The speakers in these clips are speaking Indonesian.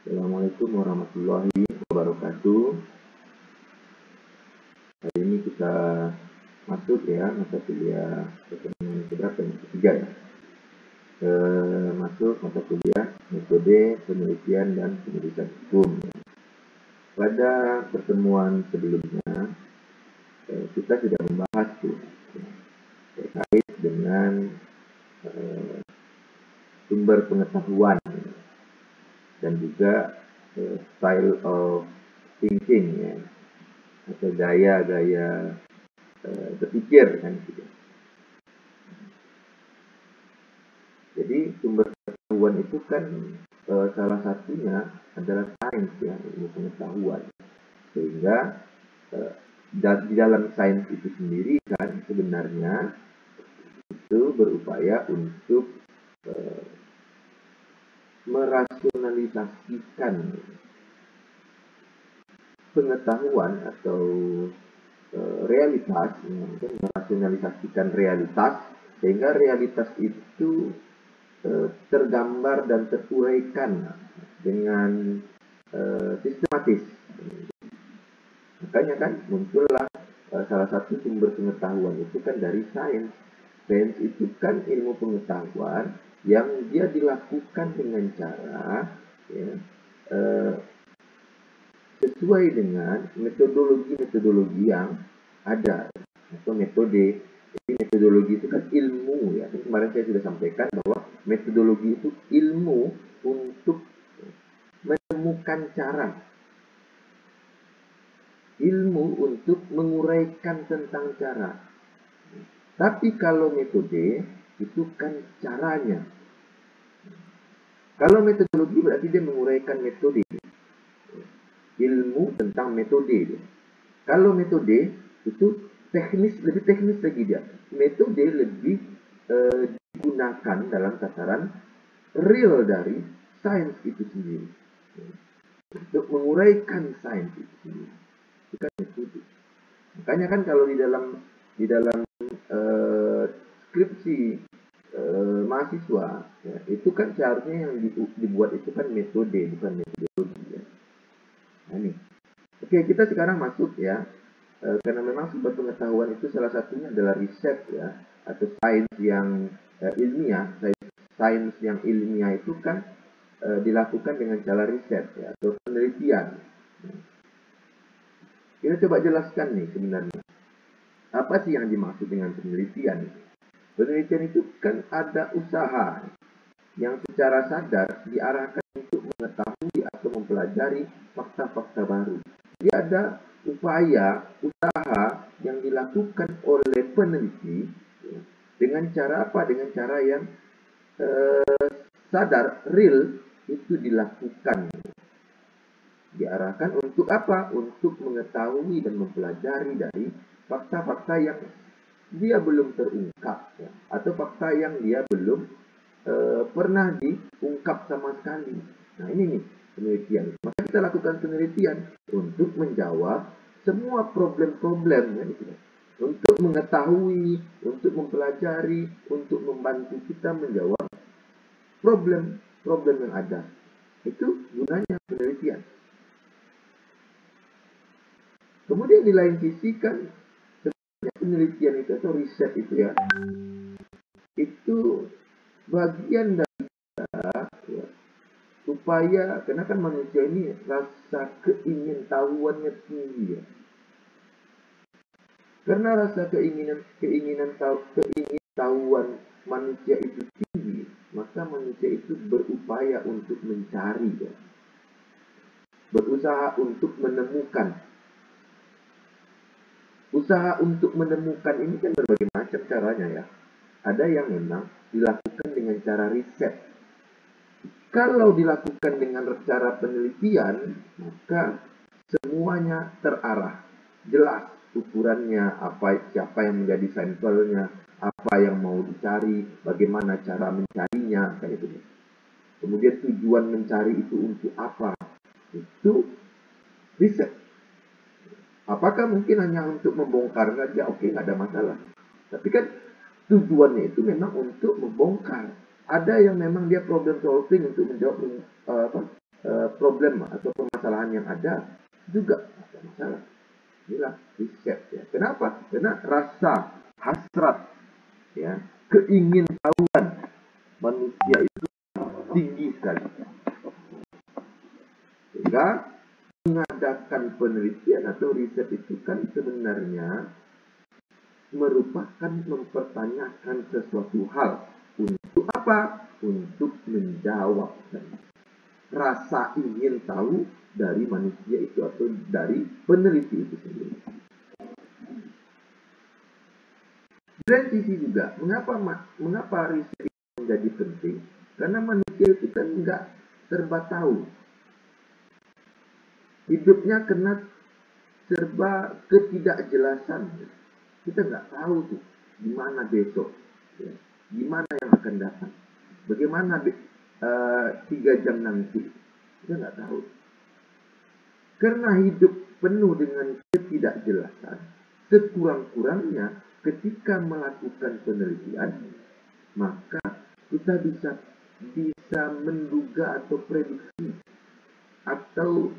Assalamualaikum warahmatullahi wabarakatuh. Hari ini kita masuk ya mata kuliah ekonomi keberapa ini? Ketiga ya. Masuk mata kuliah metode penelitian dan penulisan hukum. Pada pertemuan sebelumnya kita sudah membahas terkait dengan sumber pengetahuan dan juga style of thinking ya, atau gaya-gaya berpikir kan gitu. Jadi sumber pengetahuan itu kan salah satunya adalah sains ya, ilmu pengetahuan. Sehingga di dalam sains itu sendiri kan sebenarnya itu berupaya untuk merasionalisasikan pengetahuan atau realitas, merasionalisasikan realitas sehingga realitas itu tergambar dan teruraikan dengan sistematis. Makanya kan muncullah salah satu sumber pengetahuan itu kan dari sains. Sains itu kan ilmu pengetahuan yang dia dilakukan dengan cara ya, sesuai dengan metodologi-metodologi yang ada atau metode. Jadi metodologi itu kan ilmu ya. Kemarin saya sudah sampaikan bahwa metodologi itu ilmu untuk menemukan cara. Ilmu untuk menguraikan tentang cara. Tapi kalau metode itu kan caranya. Kalau metodologi berarti dia menguraikan metode. Ilmu tentang metode. Kalau metode itu teknis, lebih teknis lagi dia. Metode lebih digunakan dalam tataran real dari sains itu sendiri. Untuk menguraikan sains itu sendiri. Itu kan metode. Makanya kan kalau di dalam skripsi mahasiswa ya, itu kan seharusnya yang dibuat itu kan metode bukan metodologi ya. Nah, ini. Oke, kita sekarang masuk ya. Karena memang sumber pengetahuan itu salah satunya adalah riset ya, atau sains yang ilmiah. Sains yang ilmiah itu kan dilakukan dengan cara riset ya, atau penelitian. Kita coba jelaskan nih sebenarnya apa sih yang dimaksud dengan penelitian. Penelitian itu kan ada usaha yang secara sadar diarahkan untuk mengetahui atau mempelajari fakta-fakta baru. Jadi ada upaya, usaha yang dilakukan oleh peneliti ya, dengan cara apa? Dengan cara yang sadar, real, itu dilakukan. Diarahkan untuk apa? Untuk mengetahui dan mempelajari dari fakta-fakta yang dia belum terungkap ya, atau fakta yang dia belum pernah diungkap sama sekali. Nah ini nih penelitian. Maka kita lakukan penelitian untuk menjawab semua problem-problem ya, gitu. Untuk mengetahui, untuk mempelajari, untuk membantu kita menjawab problem-problem yang ada. Itu gunanya penelitian. Kemudian di lain sisi kan penelitian itu atau riset itu ya, itu bagian dari kita ya, supaya karena kan manusia ini rasa keingintahuannya tinggi ya. Karena rasa keingintahuan manusia itu tinggi, maka manusia itu berupaya untuk mencari ya. Berusaha untuk menemukan. Usaha untuk menemukan ini kan berbagai macam caranya ya. Ada yang memang dilakukan dengan cara riset. Kalau dilakukan dengan cara penelitian, maka semuanya terarah, jelas ukurannya, siapa yang menjadi sampelnya, apa yang mau dicari, bagaimana cara mencarinya, kayak gitu. Kemudian tujuan mencari itu untuk apa? Itu riset. Apakah mungkin hanya untuk membongkar saja? Oke, nggak ada masalah. Tapi kan tujuannya itu memang untuk membongkar. Ada yang memang dia problem solving untuk menjawab problem atau permasalahan yang ada juga ada masalah. Inilah riset ya. Kenapa? Karena rasa hasrat ya, keingintahuan manusia itu tinggi sekali. Sehingga mengadakan penelitian atau riset itu kan sebenarnya merupakan mempertanyakan sesuatu hal. Untuk apa? Untuk menjawab rasa ingin tahu dari manusia itu atau dari peneliti itu sendiri. Dan sisi juga, mengapa riset itu menjadi penting? Karena manusia itu kan nggak serba tahu. Hidupnya kena serba ketidakjelasan. Kita nggak tahu tuh gimana besok, ya, gimana yang akan datang, bagaimana 3 jam nanti. Kita nggak tahu. Karena hidup penuh dengan ketidakjelasan, sekurang-kurangnya ketika melakukan penelitian, maka kita bisa menduga atau prediksi atau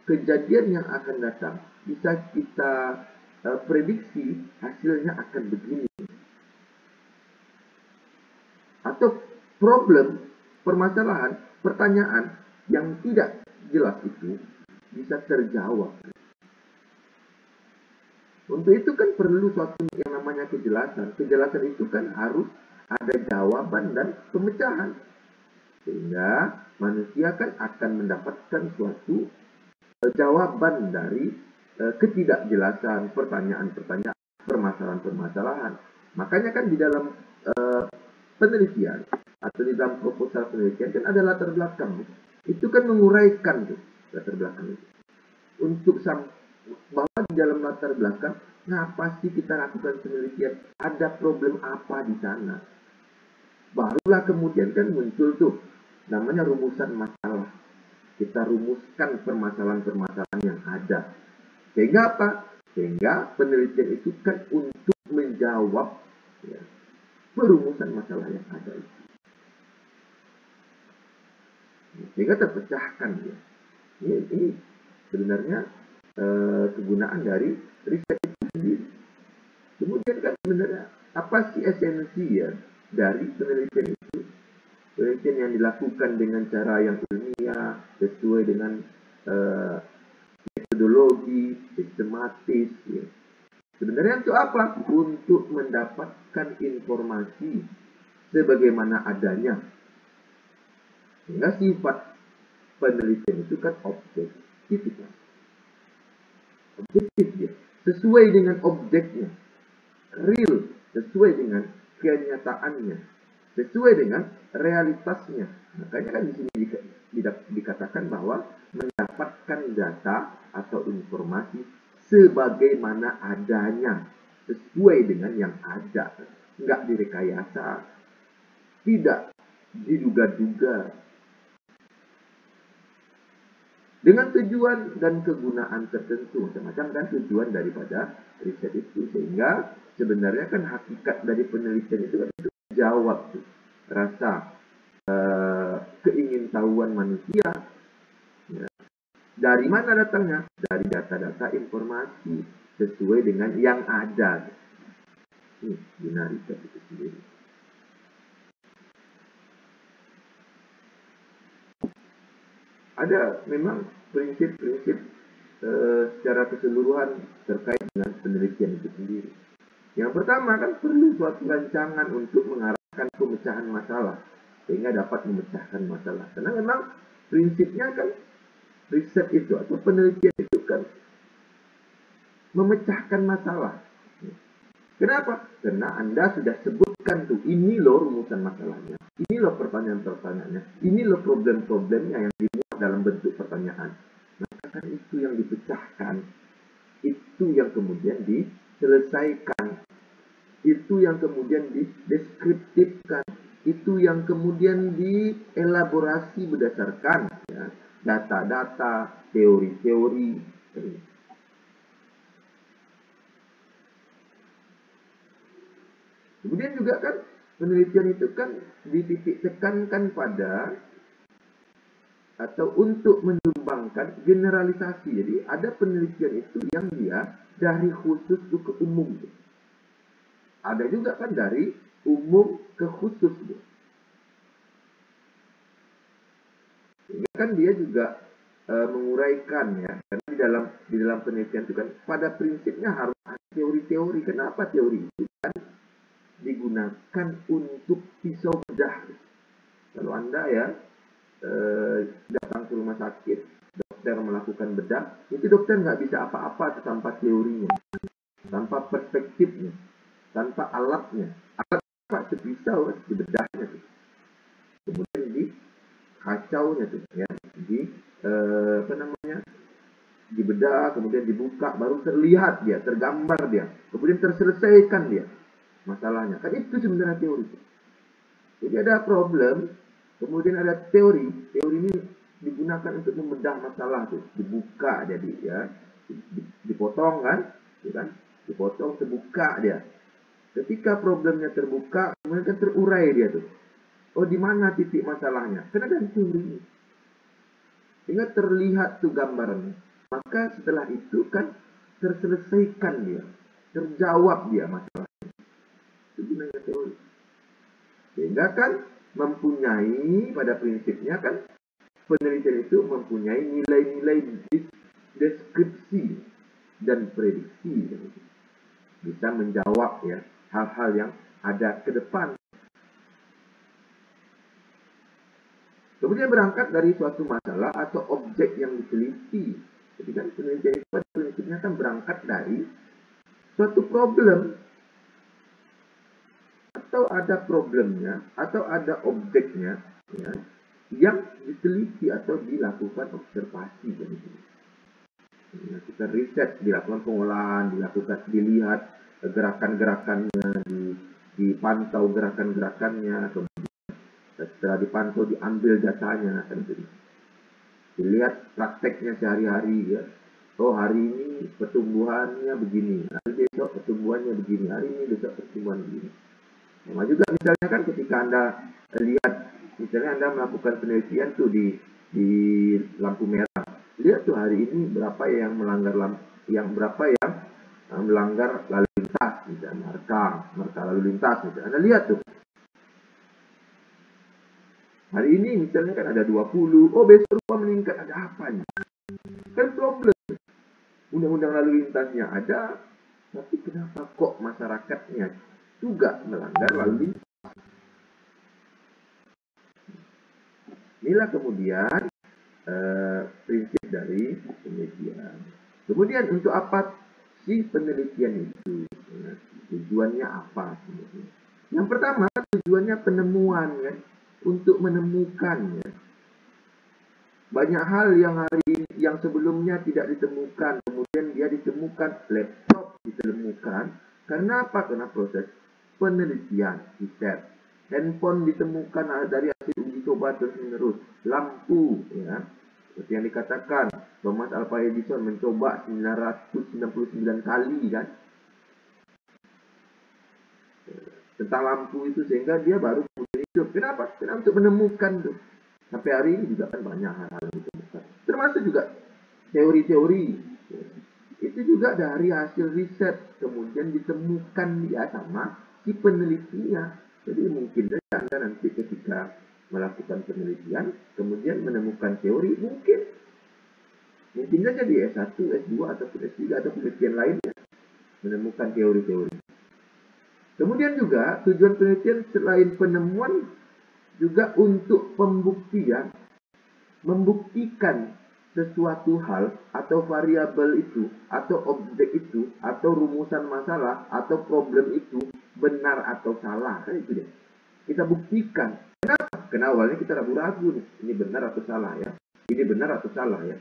kejadian yang akan datang. Bisa kita prediksi hasilnya akan begini. Atau problem, permasalahan, pertanyaan yang tidak jelas itu bisa terjawab. Untuk itu kan perlu suatu yang namanya kejelasan. Kejelasan itu kan harus ada jawaban dan pemecahan. Sehingga manusia kan akan mendapatkan suatu jawaban dari ketidakjelasan, pertanyaan-pertanyaan, permasalahan-permasalahan. Makanya kan di dalam penelitian atau di dalam proposal penelitian kan ada latar belakang. Itu kan menguraikan tuh latar belakang itu. Untuk bahwa di dalam latar belakang, ngapa sih kita lakukan penelitian? Ada problem apa di sana? Barulah kemudian kan muncul tuh namanya rumusan masalah. Kita rumuskan permasalahan-permasalahan yang ada. Sehingga apa? Sehingga penelitian itu kan untuk menjawab ya, perumusan masalah yang ada itu. Sehingga terpecahkan ya. Ini sebenarnya kegunaan dari riset itu sendiri. Kemudian kan sebenarnya apa sih esensi ya dari penelitian itu? Penelitian yang dilakukan dengan cara yang ilmiah, sesuai dengan metodologi, sistematis. Ya. Sebenarnya untuk apa? Untuk mendapatkan informasi sebagaimana adanya. Sehingga sifat penelitian itu kan objektif. Objektif ya. Sesuai dengan objeknya. Real. Sesuai dengan kenyataannya. Sesuai dengan realitasnya. Makanya kan di sini dikatakan bahwa mendapatkan data atau informasi sebagaimana adanya, sesuai dengan yang ada, nggak direkayasa, tidak diduga-duga, dengan tujuan dan kegunaan tertentu. Macam-macam kan tujuan daripada riset itu. Sehingga sebenarnya kan hakikat dari penelitian itu kan jawab tuh rasa keingintahuan manusia. Ya. Dari mana datangnya? Dari data-data informasi sesuai dengan yang ada. Ini guna riset itu sendiri. Ada memang prinsip-prinsip secara keseluruhan terkait dengan penelitian itu sendiri. Yang pertama kan perlu suatu rancangan untuk mengarahkan pemecahan masalah sehingga dapat memecahkan masalah. Karena memang prinsipnya kan riset itu atau penelitian itu kan memecahkan masalah. Kenapa? Karena Anda sudah sebutkan tuh, ini loh rumusan masalahnya, ini loh pertanyaan-pertanyaannya, ini loh problem-problemnya yang dimuat dalam bentuk pertanyaan. Maka kan itu yang dipecahkan, itu yang kemudian diselesaikan, itu yang kemudian dideskriptifkan, itu yang kemudian dielaborasi berdasarkan ya, data-data, teori-teori. Kemudian juga kan penelitian itu kan dititik tekankan pada atau untuk menyumbangkan generalisasi. Jadi ada penelitian itu yang dia dari khusus ke umum. Ada juga kan dari umum ke khusus. Ini kan dia juga menguraikan ya, karena di dalam penelitian itu kan pada prinsipnya harus ada teori-teori. Kenapa teori itu kan digunakan untuk pisau bedah? Kalau Anda ya datang ke rumah sakit, dokter melakukan bedah, itu dokter nggak bisa apa-apa tanpa teorinya, tanpa perspektifnya, tanpa alatnya. Alat apa? Pisau, di bedahnya tuh. Kemudian di kacaunya tuh ya, di dibedah, kemudian dibuka, baru terlihat dia, tergambar dia, kemudian terselesaikan dia masalahnya. Kan itu sebenarnya teori. Jadi ada problem, kemudian ada teori. Teori ini digunakan untuk membedah masalah tuh, dibuka jadi ya, dipotong kan, dipotong, terbuka dia. Ketika problemnya terbuka, kemudian kan terurai dia tuh. Oh, di mana titik masalahnya? Karena ada teori. Sehingga terlihat tuh gambarannya. Maka setelah itu kan terselesaikan dia, terjawab dia masalahnya. Itu gunanya teori. Sehingga kan mempunyai, pada prinsipnya kan penelitian itu mempunyai nilai-nilai deskripsi dan prediksi. Bisa menjawab ya hal-hal yang ada ke depan. Kemudian berangkat dari suatu masalah atau objek yang diteliti. Jadi kan penelitian itu pada prinsipnya kan berangkat dari suatu problem, atau ada problemnya, atau ada objeknya ya, yang diteliti atau dilakukan observasi. Ya, kita riset, dilakukan pengolahan, dilihat gerakan-gerakannya, dipantau gerakan-gerakannya, kemudian setelah dipantau diambil datanya, kan gitu. Dilihat prakteknya sehari-hari ya. Oh, hari ini pertumbuhannya begini, hari besok pertumbuhannya begini, hari ini besok pertumbuhan begini. Sama juga misalnya kan ketika Anda lihat, misalnya Anda melakukan penelitian tuh di lampu merah. Lihat tuh hari ini berapa yang melanggar berapa yang melanggar lalu lintas, misalnya marka lalu lintas misalnya. Anda lihat tuh. Hari ini misalnya kan ada 20, oh besok rupa meningkat, ada apa nih? Kan problem. Undang-undang lalu lintasnya ada, tapi kenapa kok masyarakatnya juga melanggar lalu lintas? Inilah kemudian prinsip dari penelitian. Kemudian untuk apa sih penelitian itu? Ya, tujuannya apa? Yang pertama tujuannya penemuan ya, untuk menemukan ya. Banyak hal yang sebelumnya tidak ditemukan, kemudian dia ditemukan, laptop ditemukan. Karena apa? Karena proses penelitian, riset. Handphone ditemukan dari hasil uji coba terus menerus. Lampu, ya, seperti yang dikatakan, Thomas Alva Edison mencoba 999 kali kan tentang lampu itu, sehingga dia baru kemudian hidup. Kenapa? Karena untuk menemukan tuh. Sampai hari ini juga kan banyak hal-hal yang ditemukan. Termasuk juga teori-teori. Itu juga dari hasil riset. Kemudian ditemukan dia sama si penelitinya. Jadi mungkin saja Anda nanti ketika melakukan penelitian, kemudian menemukan teori, mungkin saja di S1, S2, ataupun S3, atau penelitian lainnya, menemukan teori-teori. Kemudian juga tujuan penelitian selain penemuan juga untuk pembuktian, membuktikan sesuatu hal atau variabel itu, atau objek itu, atau rumusan masalah, atau problem itu benar atau salah. Kan itu deh. Kita buktikan. Kenapa? Karena awalnya kita ragu-ragu nih, ini benar atau salah ya. Ini benar atau salah ya.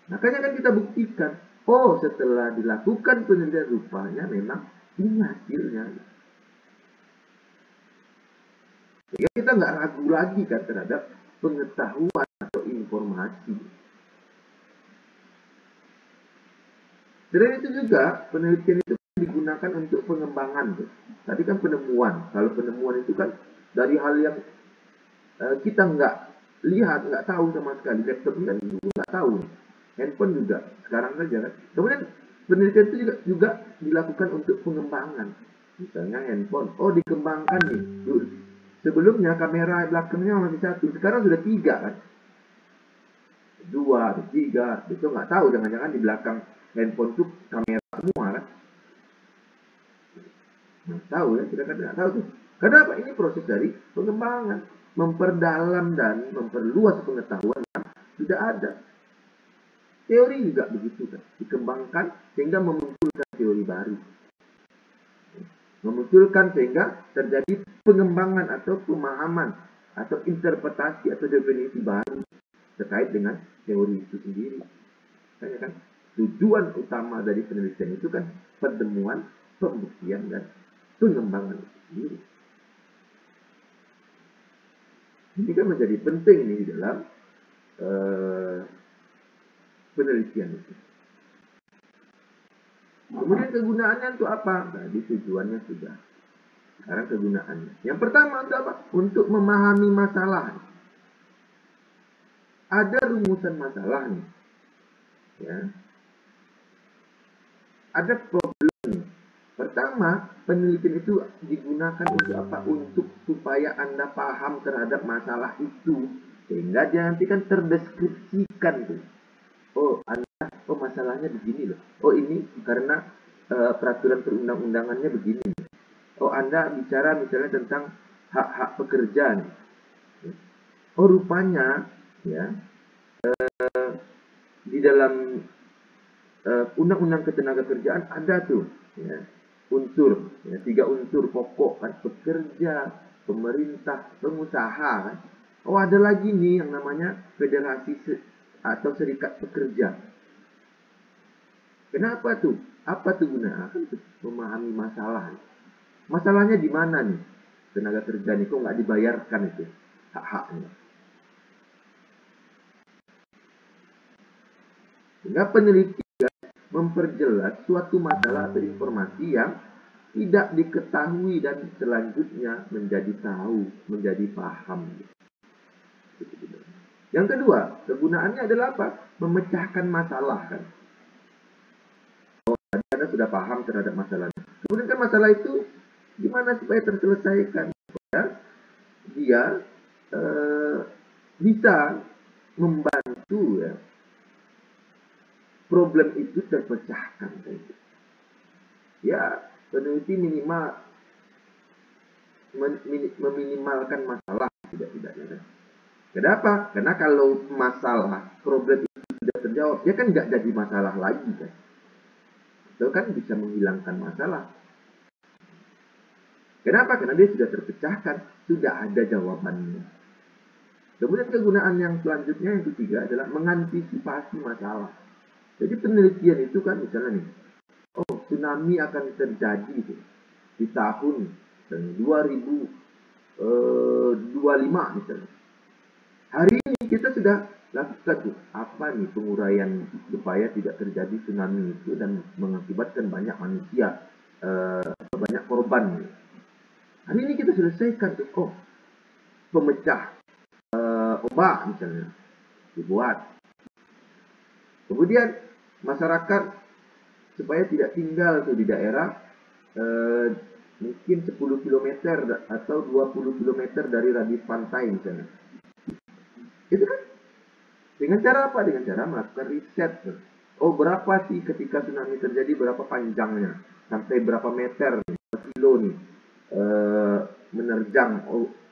Makanya kan kita buktikan. Oh, setelah dilakukan penelitian rupanya memang ini hasilnya. Sehingga kita nggak ragu lagi kan terhadap pengetahuan atau informasi. Selain itu juga penelitian itu digunakan untuk pengembangan tuh. Tadi kan penemuan. Kalau penemuan itu kan dari hal yang kita nggak lihat, nggak tahu sama sekali. Laptop ini kan nggak tahu. Handphone juga sekarang saja kan. Kemudian penelitian itu juga dilakukan untuk pengembangan. Misalnya handphone, oh dikembangkan nih. Sebelumnya kamera belakangnya masih satu, sekarang sudah 3 kan. 2, 3, itu nggak tahu, jangan-jangan di belakang handphone itu kamera semua kan. Nggak tahu ya, kita kan nggak tahu tuh. Kenapa? Ini proses dari pengembangan, memperdalam dan memperluas pengetahuan yang sudah ada. Teori juga begitu kan, dikembangkan sehingga memunculkan teori baru. Memunculkan sehingga terjadi pengembangan atau pemahaman atau interpretasi atau definisi baru terkait dengan teori itu sendiri. Makanya kan tujuan utama dari penelitian itu kan penemuan, pembuktian dan pengembangan itu sendiri. Ini kan menjadi penting nih di dalam penelitian itu. Kemudian kegunaannya untuk apa? Tadi tujuannya sudah. Sekarang kegunaannya. Yang pertama untuk apa? Untuk memahami masalah. Ada rumusan masalah nih. Ya. Ada problem. Pertama, penelitian itu digunakan untuk apa? Untuk supaya Anda paham terhadap masalah itu. Sehingga dia nanti kan terdeskripsikan tuh. Oh, Anda, oh masalahnya begini loh. Oh ini karena peraturan perundang-undangannya begini. Oh, Anda bicara misalnya tentang hak-hak pekerja nih. Oh, rupanya ya di dalam undang-undang ketenagakerjaan ada tuh ya, unsur ya, 3 unsur pokok kan, pekerja, pemerintah, pengusaha kan. Oh, ada lagi nih yang namanya federasi atau serikat pekerja. Kenapa tuh? Apa tuh gunanya? Kan memahami masalah. Masalahnya di mana nih? Tenaga kerja nih kok nggak dibayarkan itu hak-haknya. Sehingga peneliti memperjelas suatu masalah atau informasi yang tidak diketahui dan selanjutnya menjadi tahu, menjadi paham. Yang kedua, kegunaannya adalah apa? Memecahkan masalah kan. Oh, Anda sudah paham terhadap masalahnya. Kemudian kan masalah itu gimana supaya terselesaikan? Ya, dia bisa membantu ya problem itu terpecahkan. Ya, peneliti minimal meminimalkan masalah tidak-tidaknya. Kenapa? Karena kalau masalah problem itu sudah terjawab, ya kan nggak jadi masalah lagi kan. Itu kan bisa menghilangkan masalah. Kenapa? Karena dia sudah terpecahkan, sudah ada jawabannya. Kemudian kegunaan yang selanjutnya yang ketiga adalah mengantisipasi masalah. Jadi penelitian itu kan misalnya nih, oh tsunami akan terjadi itu di tahun 2025 misalnya. Hari ini kita sudah lakukan tuh apa nih penguraian supaya tidak terjadi tsunami itu dan mengakibatkan banyak manusia, banyak korban. Hari ini kita selesaikan tuh, oh pemecah ombak misalnya dibuat. Kemudian masyarakat supaya tidak tinggal tuh di daerah mungkin 10 km atau 20 km dari radius pantai misalnya. Itu kan dengan cara apa? Dengan cara melakukan riset. Oh berapa sih ketika tsunami terjadi, berapa panjangnya, sampai berapa meter, berapa kilo nih menerjang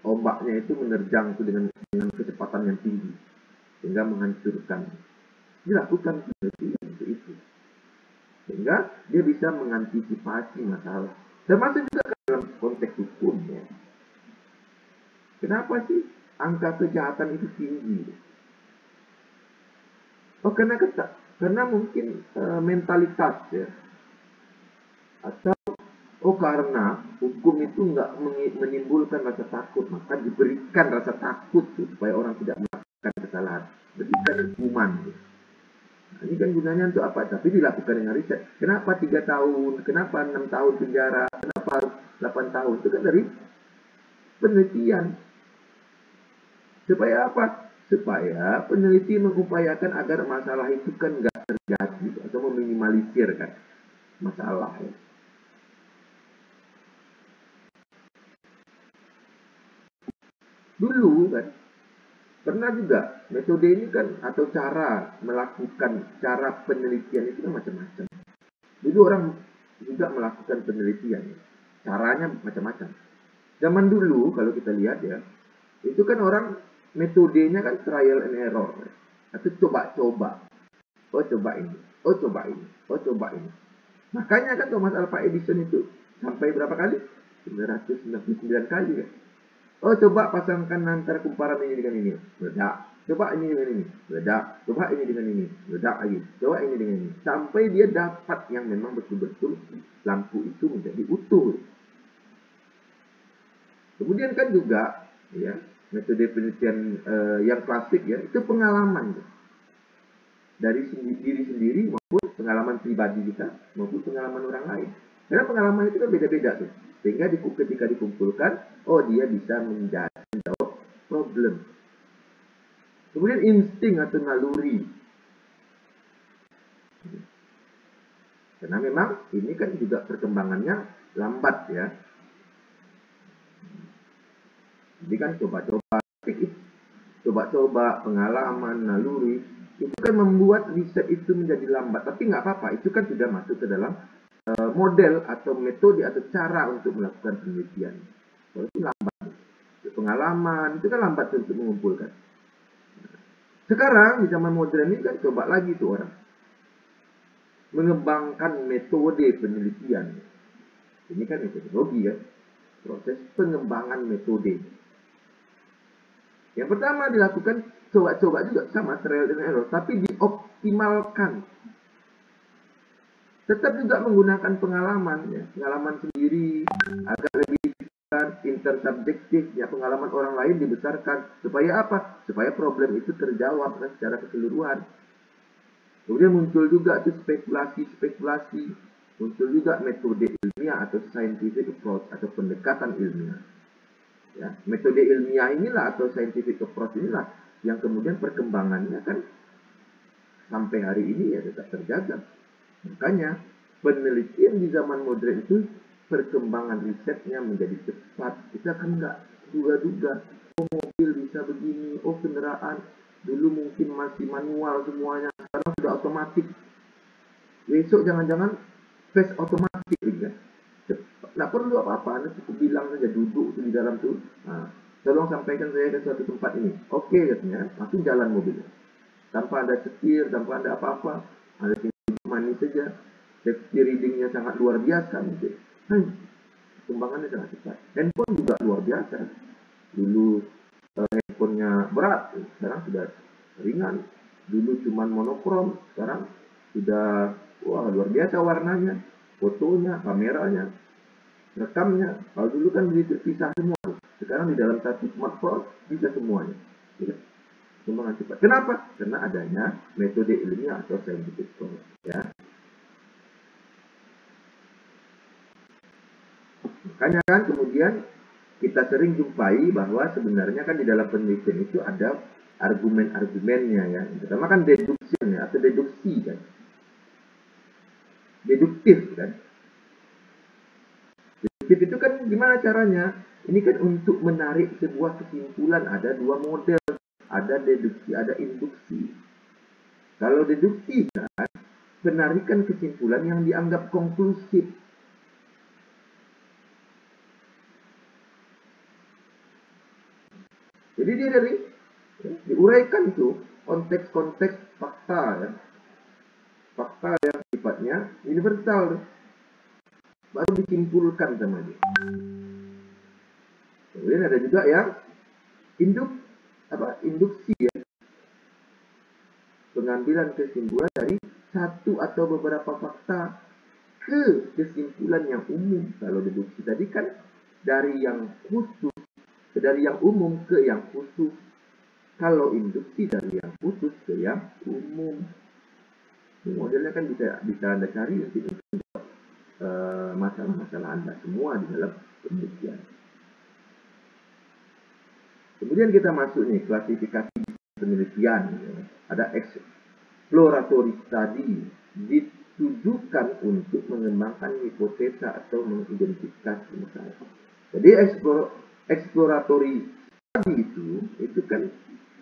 ombaknya itu menerjang itu dengan kecepatan yang tinggi sehingga menghancurkan. Dilakukan penelitian untuk itu sehingga dia bisa mengantisipasi masalah, termasuk juga dalam konteks hukum ya. Kenapa sih angka kejahatan itu tinggi? Oh karena mungkin mentalitas ya, atau karena hukum itu nggak menimbulkan rasa takut, maka diberikan rasa takut supaya orang tidak melakukan kesalahan, berikan hukuman. Nah, ini kan gunanya untuk apa? Tapi dilakukan dengan riset. Kenapa 3 tahun? Kenapa 6 tahun penjara? Kenapa 8 tahun? Itu kan dari penelitian. Supaya apa? supaya peneliti mengupayakan agar masalah itu kan nggak terjadi atau meminimalisir kan masalah ya. Dulu kan pernah juga metode ini kan atau cara melakukan cara penelitian itu kan macam-macam. Dulu orang juga melakukan penelitian, caranya macam-macam. Zaman dulu kalau kita lihat ya, itu kan orang metodenya kan trial and error atau coba-coba. Oh coba ini, oh coba ini, oh coba ini. Makanya kan Thomas Alva Edison itu sampai berapa kali? 999 kali kan. Oh coba pasangkan antara kumparan ini dengan ini, meledak. Coba ini dengan ini, meledak. Coba ini dengan ini, meledak lagi. Coba ini dengan ini. Sampai dia dapat yang memang betul-betul lampu itu menjadi utuh. Kemudian kan juga ya metode penelitian yang klasik ya itu pengalaman dari diri sendiri maupun pengalaman pribadi kita maupun pengalaman orang lain. Karena pengalaman itu kan beda-beda tuh. Sehingga ketika dikumpulkan, oh dia bisa menjawab problem. Kemudian insting atau naluri. Karena memang ini kan juga perkembangannya lambat ya. Jadi kan coba-coba, pengalaman, naluri, itu kan membuat riset itu menjadi lambat. Tapi nggak apa-apa, itu kan sudah masuk ke dalam model atau metode atau cara untuk melakukan penelitian. Kalau itu lambat, pengalaman itu kan lambat untuk mengumpulkan. Sekarang di zaman modern ini kan coba lagi tuh orang mengembangkan metode penelitian. Ini kan metodologi ya, proses pengembangan metode. Yang pertama dilakukan coba-coba juga sama trial and error, tapi dioptimalkan. Tetap juga menggunakan pengalaman ya, pengalaman sendiri agar lebih intersubjektif ya, pengalaman orang lain dibesarkan supaya apa? Supaya problem itu terjawab kan, secara keseluruhan. Kemudian muncul juga itu spekulasi, muncul juga metode ilmiah atau scientific approach atau pendekatan ilmiah. Ya, metode ilmiah inilah atau scientific approach inilah yang kemudian perkembangannya kan sampai hari ini ya tetap terjaga. Makanya penelitian di zaman modern itu perkembangan risetnya menjadi cepat. Kita kan nggak duga-duga, oh mobil bisa begini, oh kendaraan dulu mungkin masih manual semuanya, sekarang sudah otomatis. Besok jangan-jangan face otomatis ya. Nggak perlu apa-apa, Anda cukup bilang saja duduk di dalam tuh. Nah, tolong sampaikan saya ke suatu tempat ini. Oke katanya, langsung jalan mobilnya. Tanpa ada setir, tanpa ada apa-apa, ada tinggal manis saja. Safety readingnya sangat luar biasa mungkin. Perkembangannya sangat cepat. Handphone juga luar biasa. Dulu handphonenya berat, sekarang sudah ringan. Dulu cuma monokrom, sekarang sudah wah luar biasa warnanya, fotonya, kameranya, rekamnya. Kalau dulu kan terpisah semua, sekarang di dalam satu smartphone bisa semuanya. Perkembangan cepat. Kenapa? Karena adanya metode ilmiah atau scientific approach. Ya. Makanya kan kemudian kita sering jumpai bahwa sebenarnya kan di dalam penelitian itu ada argumen-argumennya ya. Pertama kan deduction ya, atau deduksi kan. Deduktif kan. Deduktif itu kan gimana caranya? Ini kan untuk menarik sebuah kesimpulan, ada dua model, ada deduksi, ada induksi. Kalau deduksi kan penarikan kesimpulan yang dianggap konklusif. Jadi dia diuraikan tuh konteks-konteks fakta ya. Fakta yang sifatnya universal baru disimpulkan sama dia. Kemudian ada juga yang induksi ya. Pengambilan kesimpulan dari satu atau beberapa fakta ke kesimpulan yang umum. Kalau deduksi tadi kan dari yang khusus, dari yang umum ke yang khusus. Kalau induksi dari yang khusus ke yang umum. Modelnya kan bisa Anda cari nanti masalah-masalah Anda semua di dalam penelitian. Kemudian kita masuk nih klasifikasi penelitian, ya. Ada exploratory study, ditujukan untuk mengembangkan hipotesa atau mengidentifikasi misalnya. Jadi exploratory study itu kan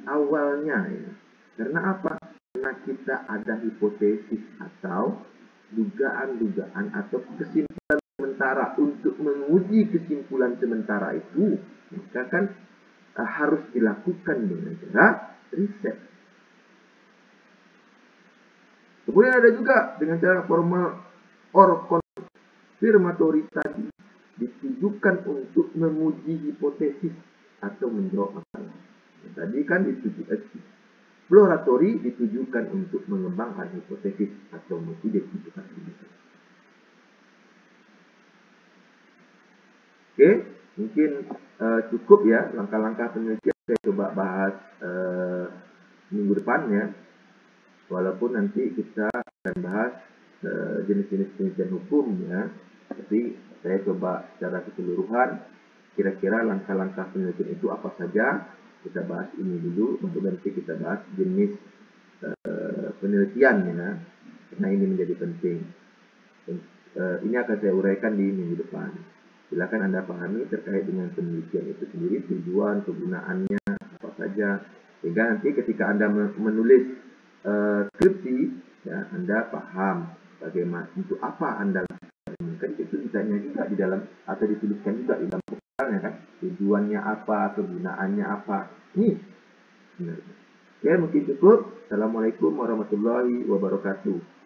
awalnya, ya. Karena apa? Karena kita ada hipotesis atau dugaan-dugaan atau kesimpulan sementara. Untuk menguji kesimpulan sementara itu, maka kan harus dilakukan dengan cara riset. Kemudian ada juga dengan cara formal or confirmatory study, ditujukan untuk menguji hipotesis atau menjawab masalah. Tadi kan exploratory ditujukan untuk mengembangkan hipotesis atau mengidentifikasi. Oke, mungkin cukup ya langkah-langkah penelitian. Saya coba bahas minggu depan ya. Walaupun nanti kita akan bahas jenis-jenis penelitian hukum ya. Tapi saya coba secara keseluruhan kira-kira langkah-langkah penelitian itu apa saja. Kita bahas ini dulu, baru nanti kita bahas jenis penelitian ya. Karena ini menjadi penting. Ini akan saya uraikan di minggu depan. Silakan Anda pahami terkait dengan penelitian itu sendiri, tujuan, kegunaannya, apa saja. Sehingga nanti ketika Anda menulis skripsi, ya, Anda paham bagaimana, untuk apa Anda lakukan. Kan itu ditanya juga di dalam, atau dituliskan juga di dalam proposalnya kan. Tujuannya apa, kegunaannya apa. Ini. Oke, mungkin cukup. Assalamualaikum warahmatullahi wabarakatuh.